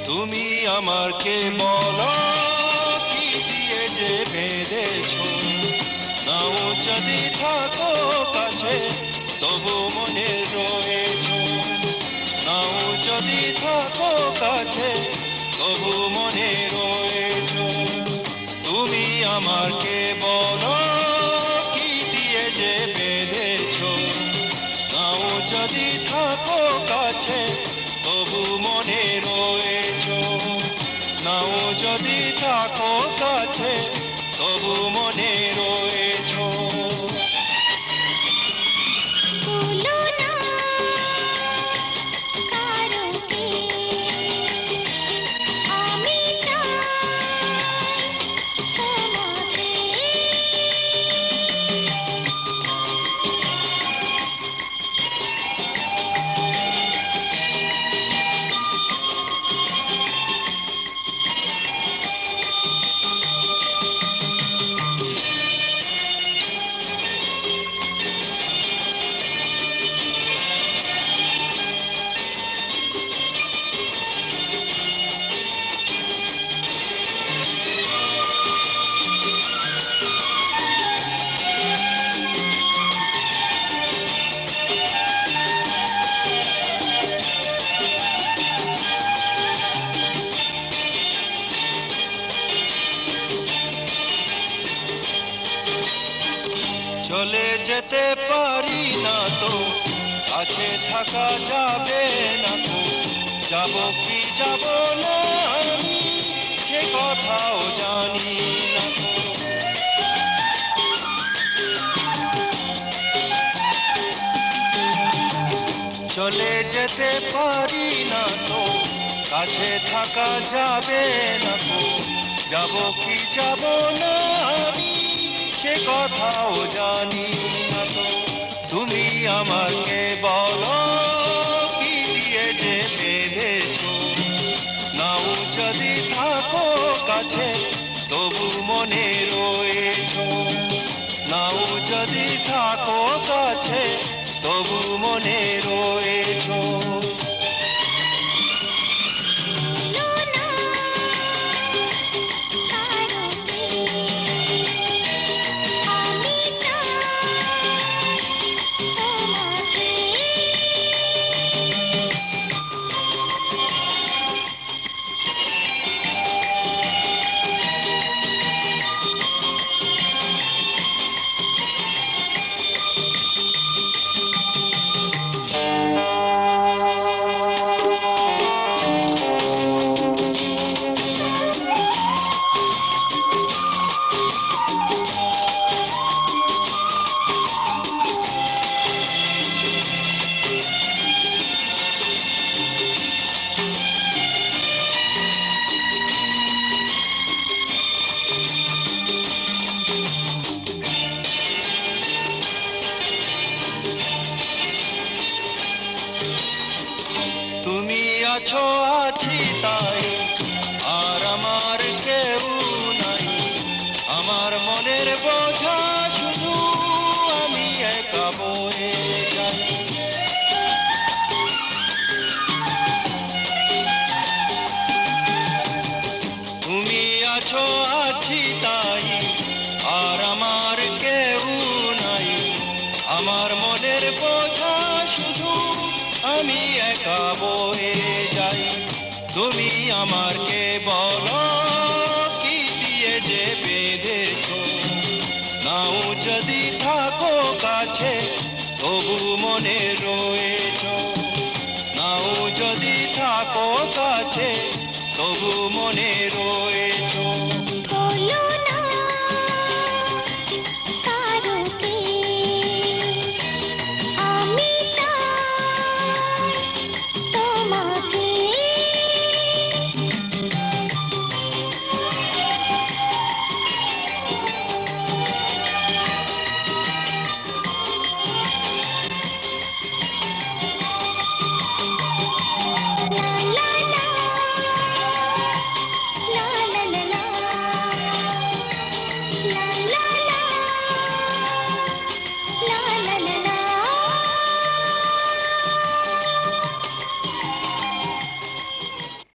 তুমি আমাকে বলো কি দিয়ে যে বেঁধেছো, নাও যদি থাকো কাছে তবু মনে রয়েছো, নাও যদি থাকো কাছে তবু মনে রয়েছো। তুমি আমাকে বলো কি দিয়ে যে বেঁধেছো, নাও যদি থাকো কাছে তবু মনে রয়েছো, নাও যদি থাকো কাছে তবু মনে রয়েছো। চলে যেতে পারি না তো, কাছে থাকা যাবে না তো, যাব কি যাব না আমি সে কথাও জানি না তো। চলে যেতে পারি না তো, কাছে থাকা যাবে না তো, যাব কি যাব না আমি সে কথাও জানি না তো। তুমি আমাকে বলো কি দিয়ে যে বেঁধেছো, নাও যদি থাকো কাছে তবু মনে রয়েছো, নাও যদি থাকো কাছে তবু মনে রয়েছো। তুমি আছো আছি তাই, আর আমার কেউ নাই, আমার মনের বোঝা শুধু আমি একা বয়ে যাই। তুমি আছো আছি তাই, আর আমার কেউ নাই, আমার মনের বোঝা শুধু আমি একা বয়ে যাই। তুমি আমাকে বলো কি দিয়ে যে বেঁধেছো, নাও যদি থাকো কাছে তবু মনে রয়েছো, নাও যদি থাকো কাছে তবু মনে